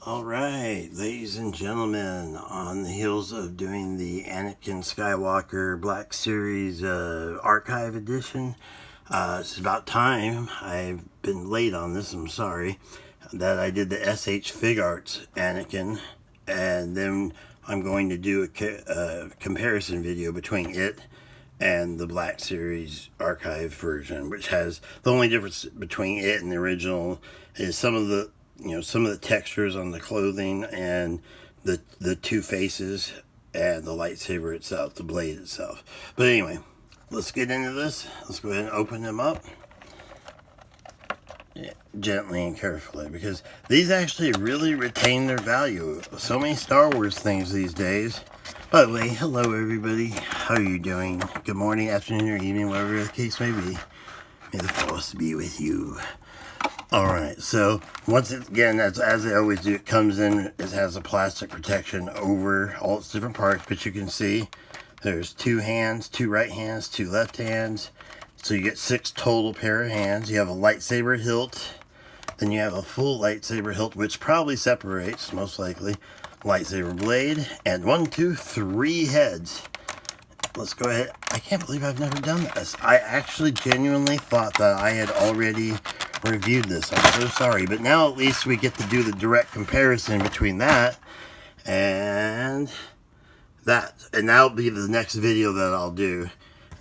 Alright, ladies and gentlemen, on the heels of doing the Anakin Skywalker Black Series Archive Edition, it's about time. I've been late on this, I'm sorry, that I did the S.H.Figure Anakin, and then I'm going to do a comparison video between it and the Black Series Archive version, which has the only difference between it and the original is some of the textures on the clothing and the two faces and the lightsaber itself, the blade itself. But anyway, let's get into this. Let's go ahead and open them up. Yeah, gently and carefully, because these actually really retain their value. So many Star Wars things these days. By the way, hello everybody. How are you doing? Good morning, afternoon, or evening, whatever the case may be. May the Force be with you. Alright, so once again, as they always do, it comes in, it has a plastic protection over all its different parts, but you can see there's two hands, two right hands, two left hands, so you get 6 total pair of hands. You have a lightsaber hilt, then you have a full lightsaber hilt, which probably separates, most likely, lightsaber blade, and 1, 2, 3 heads. Let's go ahead. I can't believe I've never done this. I actually genuinely thought that I had already reviewed this. I'm so sorry, but now at least we get to do the direct comparison between that and that, and that'll be the next video that I'll do,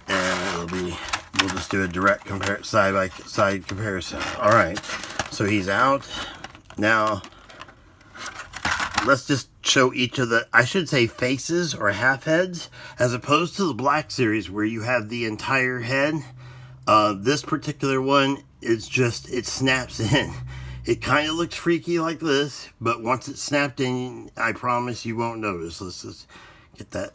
and we'll just do a direct side by side comparison. All right, so he's out now. Let's just show each of the, I should say, faces or half heads, as opposed to the Black Series where you have the entire head. This particular one is just, it snaps in. It kind of looks freaky like this, but once it's snapped in, I promise you won't notice. Let's just get that.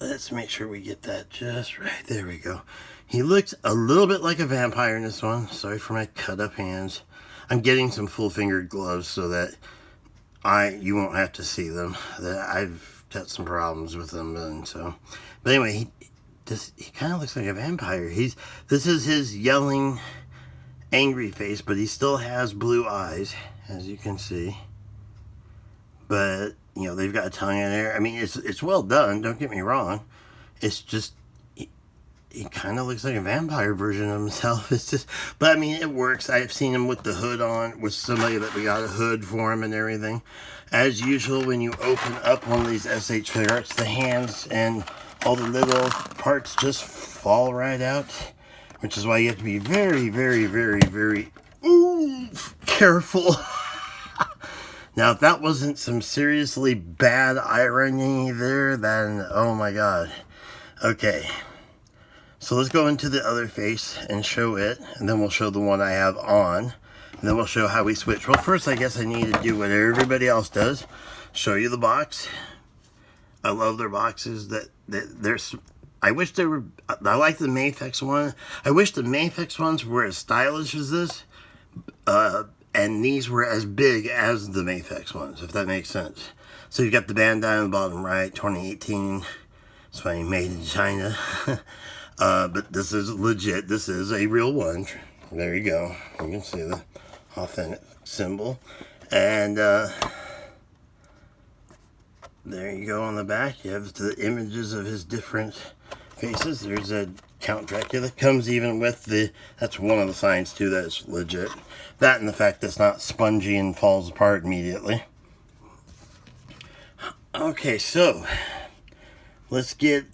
Let's make sure we get that just right. There we go. He looks a little bit like a vampire in this one. Sorry for my cut up hands. I'm getting some full fingered gloves so that you won't have to see them. I've got some problems with them, and so. But anyway, he kind of looks like a vampire. This is his yelling, angry face, but he still has blue eyes, as you can see. But you know, they've got a tongue in there. I mean, it's well done. Don't get me wrong. It's just he kind of looks like a vampire version of himself. It's just, but I mean, it works. I've seen him with the hood on, with somebody that we got a hood for him and everything. As usual, when you open up one of these S.H.Figure, the hands and all the little parts just fall right out, which is why you have to be very, very, very, very careful. Now, if that wasn't some seriously bad irony there, then oh my god. Okay. So let's go into the other face and show it, and then we'll show the one I have on, and then we'll show how we switch. Well, first I guess I need to do what everybody else does, show you the box. I love their boxes. I wish they were, I like the Mafex one. I wish the Mafex ones were as stylish as this, and these were as big as the Mafex ones, if that makes sense. So you got the bandana on the bottom right, 2018. It's funny, made in China. But this is legit. This is a real one. There you go. You can see the authentic symbol. And there you go on the back. You have the images of his different faces. There's a Count Dracula. Comes even with the, that's one of the signs too that's legit. That and the fact that it's not spongy and falls apart immediately. Okay, so let's get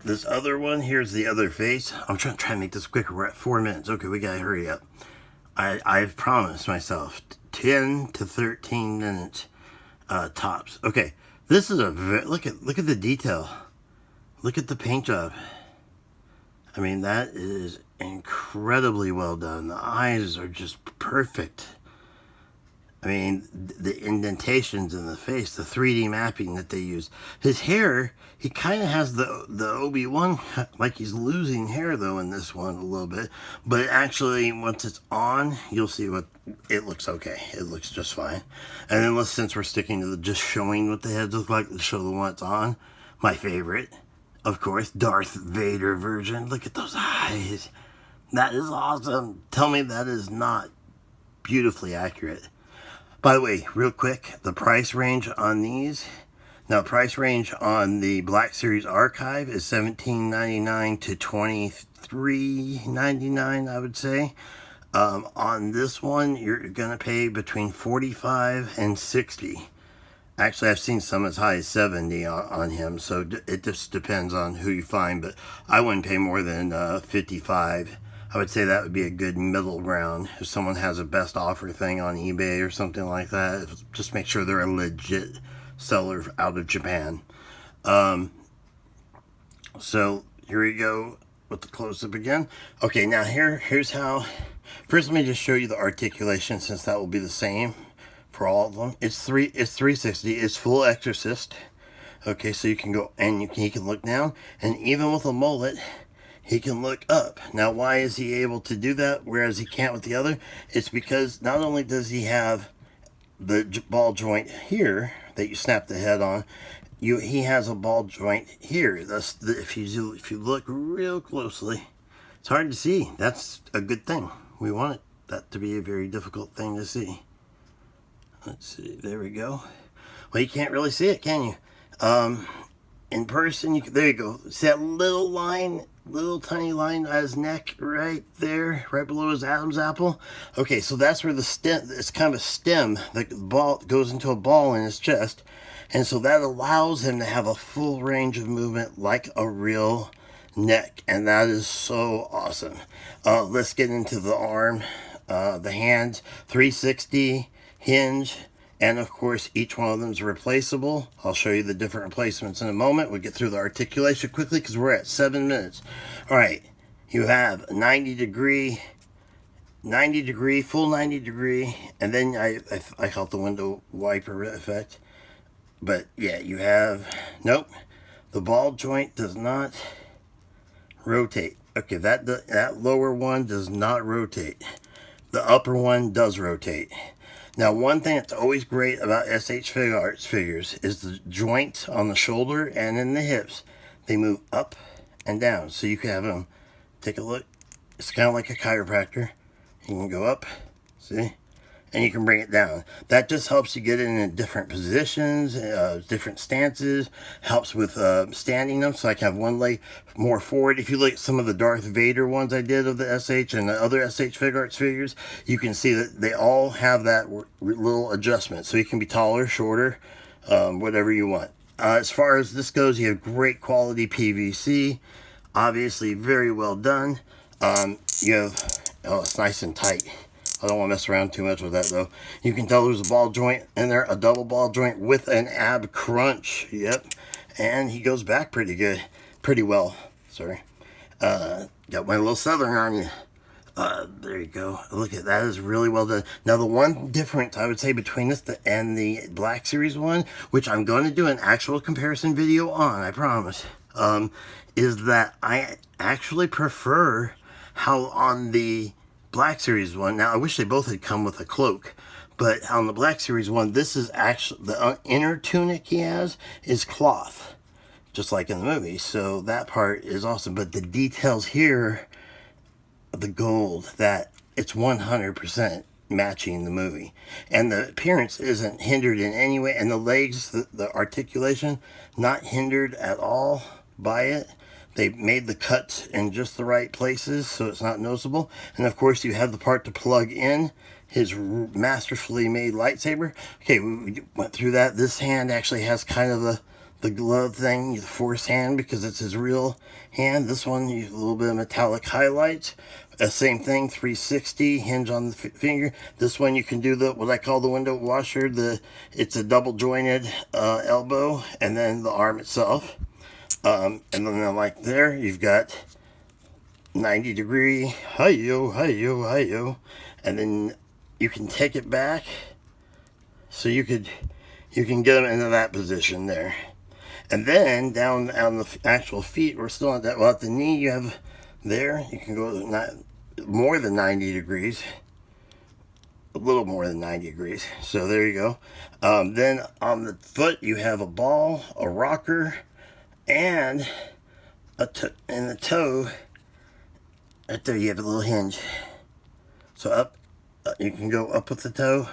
this other one. Here's the other face. I'm trying to make this quicker. We're at 4 minutes. Okay, we gotta hurry up. I've promised myself 10 to 13 minutes tops. Okay, this is a look at the detail. Look at the paint job. I mean, that is incredibly well done. The eyes are just perfect. I mean, the indentations in the face, the 3D mapping that they use. His hair, he kind of has the Obi-Wan, like he's losing hair though in this one a little bit. But actually, once it's on, you'll see what, it looks okay. It looks just fine. And then since we're sticking to the just showing what the heads look like, let's show the one it's on. My favorite, of course, Darth Vader version. Look at those eyes. That is awesome. Tell me that is not beautifully accurate. By the way, real quick, the price range on these. Now, price range on the Black Series Archive is $17.99 to $23.99, I would say. On this one, you're going to pay between $45 and $60. Actually, I've seen some as high as $70 on him, so it just depends on who you find, but I wouldn't pay more than $55. I would say that would be a good middle ground. If someone has a best offer thing on eBay or something like that, just make sure they're a legit seller out of Japan. So here we go with the close-up again. Okay, now here's how. First, let me just show you the articulation, since that will be the same for all of them. It's 360. It's full exorcist. Okay, so you can go and he can look down, and even with a mullet, he can look up. Now, why is he able to do that, whereas he can't with the other? It's because not only does he have the ball joint here that you snap the head on, he has a ball joint here. That's if you look real closely, it's hard to see. That's a good thing. We want that to be a very difficult thing to see. Let's see. There we go. Well, you can't really see it, can you? In person, there you go. See that little line, little tiny line on his neck right there, right below his Adam's apple? Okay, so that's where the stem, it's kind of a stem, the ball goes into a ball in his chest, and so that allows him to have a full range of movement like a real neck, and that is so awesome. Let's get into the arm, the hands, 360, hinge, and of course, each one of them is replaceable. I'll show you the different replacements in a moment. We'll get through the articulation quickly because we're at 7 minutes. All right, you have 90 degree, full 90 degree, and then I call it the window wiper effect. But yeah, you have, nope, the ball joint does not rotate. Okay, that lower one does not rotate. The upper one does rotate. Now, one thing that's always great about S.H.Figure figures is the joints on the shoulder and in the hips. They move up and down. So you can have them, take a look. It's kind of like a chiropractor. You can go up, see? And you can bring it down. That just helps you get it in different positions, different stances. Helps with standing them, so I can have one leg more forward. If you look at some of the Darth Vader ones I did of the SH and the other S.H.Figure figures, you can see that they all have that little adjustment. So you can be taller, shorter, whatever you want. As far as this goes, you have great quality PVC. Obviously, very well done. You have, oh, it's nice and tight. I don't want to mess around too much with that, though. You can tell there's a ball joint in there, a double ball joint with an ab crunch. Yep. And he goes back pretty good. Pretty well. Sorry. Got my little southern on you. There you go. Look at that. Is really well done. Now, the one difference I would say between this and the Black Series one, which I'm going to do an actual comparison video on, I promise, is that I actually prefer how on the Black Series one, now I wish they both had come with a cloak, but on the Black Series one, this is actually, the inner tunic he has is cloth, just like in the movie, so that part is awesome, but the details here, the gold, that it's 100% matching the movie, and the appearance isn't hindered in any way, and the legs, the articulation, not hindered at all by it. They made the cuts in just the right places, so it's not noticeable. And of course, you have the part to plug in his masterfully made lightsaber. Okay, we went through that. This hand actually has kind of the glove thing, the force hand, because it's his real hand. This one, you have a little bit of metallic highlights. Same thing, 360, hinge on the finger. This one you can do what I call the window washer. It's a double jointed elbow, and then the arm itself. And then like there, you've got 90 degree, hi-yo, hi-yo, hi-yo. And then you can take it back. So you can get them into that position there. And then down on the actual feet, we're still at that, well, at the knee you have there, you can go more than 90 degrees. A little more than 90 degrees. So there you go. Then on the foot, you have a ball, a rocker, and in the toe, right there, you have a little hinge. So up, you can go up with the toe,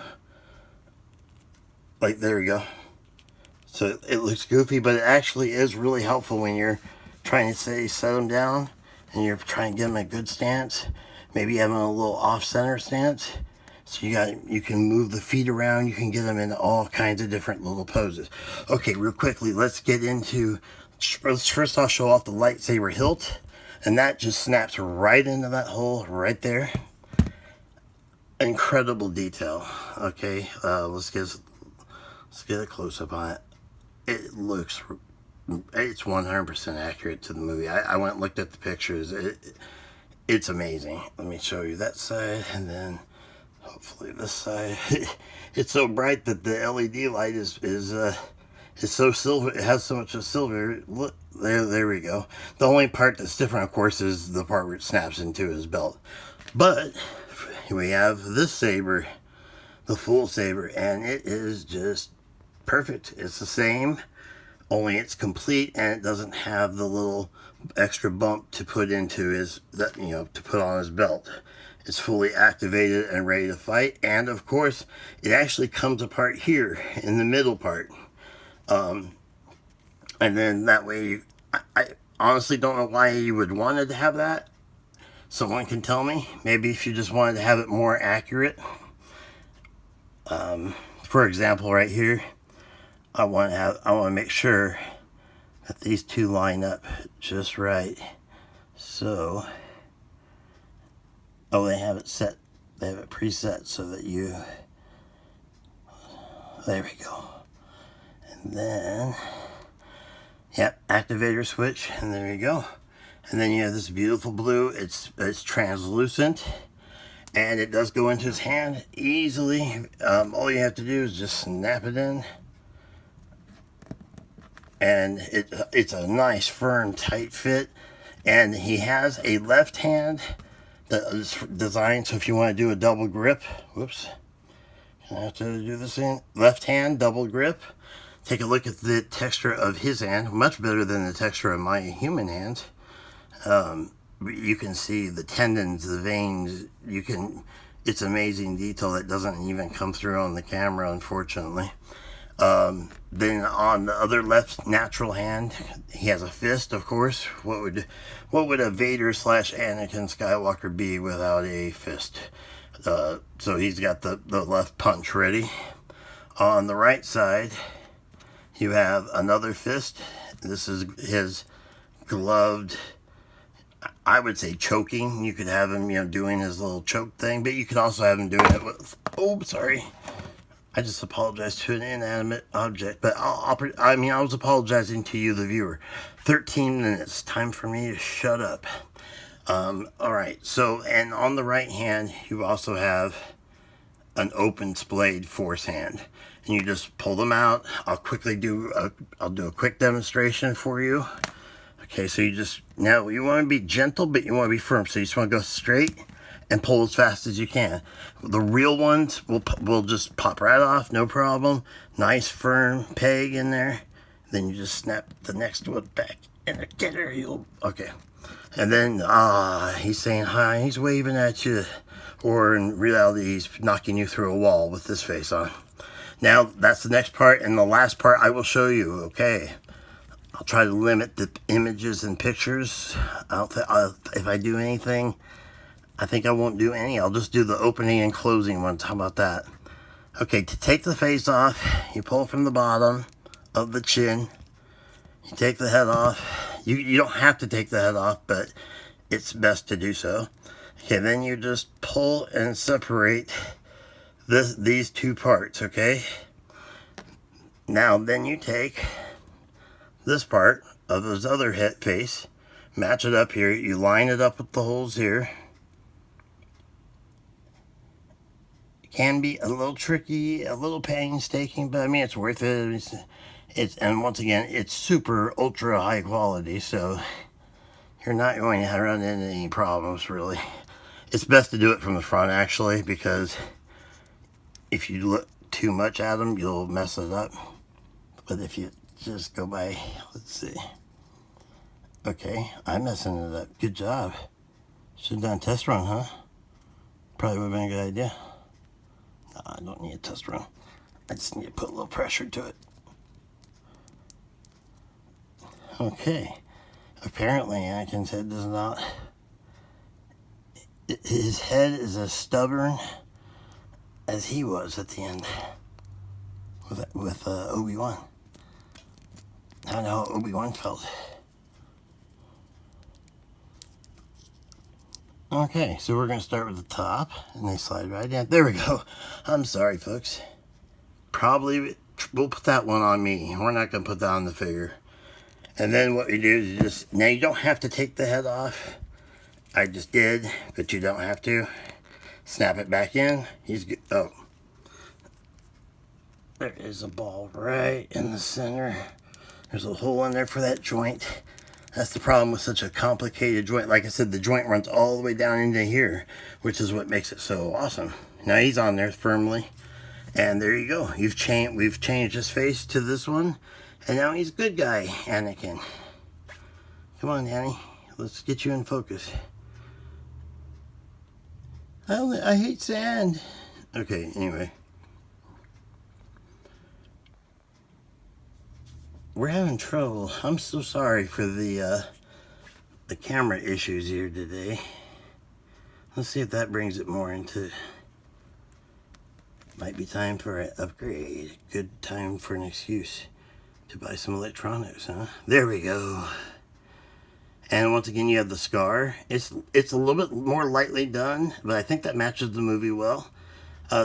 Like, there we go. So it looks goofy, but it actually is really helpful when you're trying to say set them down and you're trying to get them a good stance. Maybe having a little off-center stance. So you can move the feet around. You can get them in all kinds of different little poses. Okay, real quickly, let's get into. First, I'll show off the lightsaber hilt, and that just snaps right into that hole right there. Incredible detail. Okay, let's get a close up on it. It's 100% accurate to the movie. I went and looked at the pictures. It's amazing. Let me show you that side, and then hopefully this side. It's so bright that the LED light is so silver. It has so much of silver. Look, there we go. The only part that's different, of course, is the part where it snaps into his belt. But we have this saber, the full saber, and it is just perfect. It's the same, only it's complete, and it doesn't have the little extra bump to put into to put on his belt. It's fully activated and ready to fight, and of course, it actually comes apart here in the middle part. And then that way, I honestly don't know why you would want to have that. Someone can tell me. Maybe if you just wanted to have it more accurate. For example, right here, I want to make sure that these two line up just right. So, they have it set. They have it preset so that there we go. And then, yep, activator switch, and there you go. And then you have this beautiful blue. It's translucent, and it does go into his hand easily. All you have to do is just snap it in, and it's a nice, firm, tight fit. And he has a left hand that is designed so if you want to do a double grip, whoops, I have to do this in left hand double grip. Take a look at the texture of his hand, much better than the texture of my human hands. You can see the tendons, the veins. It's amazing detail that doesn't even come through on the camera, unfortunately. Then on the other left natural hand, he has a fist, of course. What would a Vader / Anakin Skywalker be without a fist? So he's got the left punch ready. On the right side, you have another fist. This is his gloved, I would say choking. You could have him, doing his little choke thing, but you could also have him doing it with, oh, sorry. I just apologized to an inanimate object, but I was apologizing to you, the viewer. 13 minutes, time for me to shut up. All right, so, and on the right hand, you also have an open splayed force hand. And you just pull them out. I'll do a quick demonstration for you. Okay, so now you want to be gentle, but you want to be firm. So you just want to go straight and pull as fast as you can. The real ones will just pop right off, no problem. Nice firm peg in there. Then you just snap the next one back and get her. Okay. And then he's saying hi. He's waving at you, or in reality, he's knocking you through a wall with this face on. Now that's the next part, and the last part I will show you. Okay. I'll try to limit the images and pictures. If I do anything, I think I won't do any. I'll just do the opening and closing ones. How about that? Okay, to take the face off, you pull from the bottom of the chin. You take the head off. You don't have to take the head off, but it's best to do so. Okay, then you just pull and separate these two parts, okay? Now, then you take this part of his other head face, match it up here. You line it up with the holes here. It can be a little tricky, a little painstaking, but I mean, it's worth it. And once again, it's super ultra high quality, so you're not going to run into any problems, really. It's best to do it from the front, actually, because if you look too much at them, you'll mess it up. But if you just go by, let's see. Okay, I'm messing it up. Good job. Should have done a test run, huh? Probably would have been a good idea. No, I don't need a test run. I just need to put a little pressure to it. Okay. Apparently, Anakin's head does not... His head is as stubborn as he was at the end with Obi-Wan. I don't know how Obi-Wan felt. Okay, so we're going to start with the top, and they slide right in. There we go. I'm sorry, folks. Probably, we'll put that one on me. We're not going to put that on the figure. And then what we do is you just, now you don't have to take the head off. I just did, but you don't have to. Snap it back in. He's good. Oh. There is a ball right in the center. There's a hole in there for that joint. That's the problem with such a complicated joint. Like I said, the joint runs all the way down into here, which is what makes it so awesome. Now he's on there firmly. And there you go. We've changed his face to this one. And now he's a good guy, Anakin. Come on, Danny. Let's get you in focus. I hate sand. Okay, anyway. We're having trouble. I'm so sorry for the camera issues here today. Let's see if that brings it more into... Might be time for an upgrade. Good time for an excuse to buy some electronics, huh? There we go. And once again, you have the scar. It's a little bit more lightly done, but I think that matches the movie well.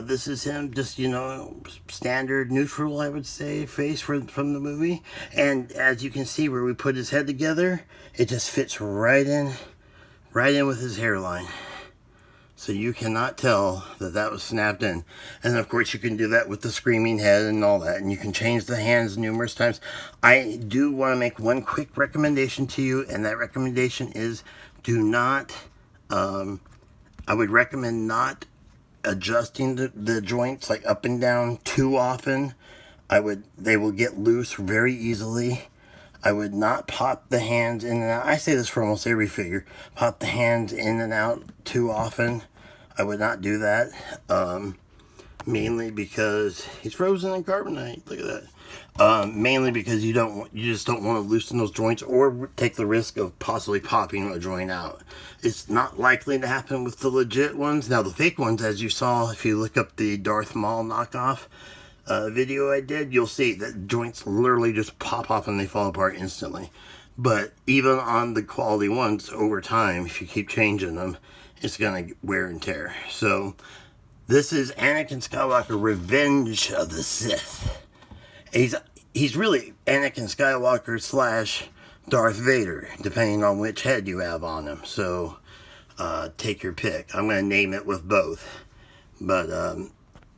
This is him, just, you know, standard neutral, I would say, face from the movie. And as you can see where we put his head together, it just fits right in with his hairline. So you cannot tell that that was snapped in. And of course you can do that with the screaming head and all that. And you can change the hands numerous times. I do want to make one quick recommendation to you. And that recommendation is do not, I would recommend not adjusting the joints like up and down too often. They will get loose very easily. I would not pop the hands in and out. I say this for almost every figure. Pop the hands in and out too often. I would not do that. Mainly because he's frozen in carbonite. Look at that. Mainly because you just don't want to loosen those joints or take the risk of possibly popping a joint out. It's not likely to happen with the legit ones. Now the fake ones, as you saw, if you look up the Darth Maul knockoff video I did, you'll see that joints literally just pop off and they fall apart instantly. But even on the quality ones, over time, if you keep changing them, it's going to wear and tear. So this is Anakin Skywalker, Revenge of the Sith. He's really Anakin Skywalker / Darth Vader, depending on which head you have on him. So take your pick. I'm going to name it with both. But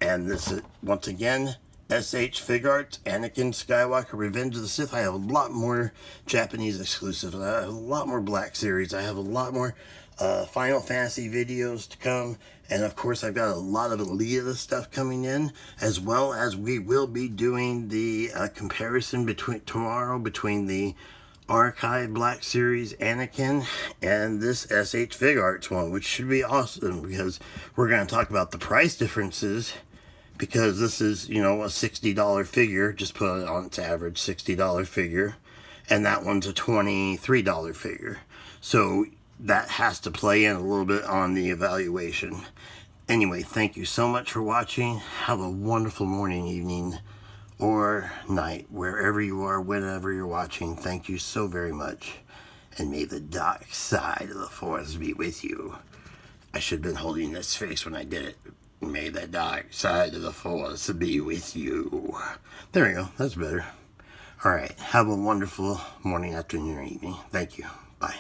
and this is, once again, S.H.Figure, Anakin Skywalker, Revenge of the Sith. I have a lot more Japanese exclusives. I have a lot more Black Series. I have a lot more Final Fantasy videos to come. And of course, I've got a lot of Elita stuff coming in, as well as we will be doing the comparison tomorrow between the Archive Black Series Anakin and this S.H.Figure one, which should be awesome because we're going to talk about the price differences, because this is, you know, a $60 figure, just put it on its average $60 figure, and that one's a $23 figure. So that has to play in a little bit on the evaluation. Anyway, thank you so much for watching. Have a wonderful morning, evening, or night, wherever you are, whenever you're watching. Thank you so very much. And may the dark side of the Force be with you. I should have been holding this face when I did it. May the dark side of the Force be with you. There we go. That's better. Alright. Have a wonderful morning, afternoon, or evening. Thank you. Bye.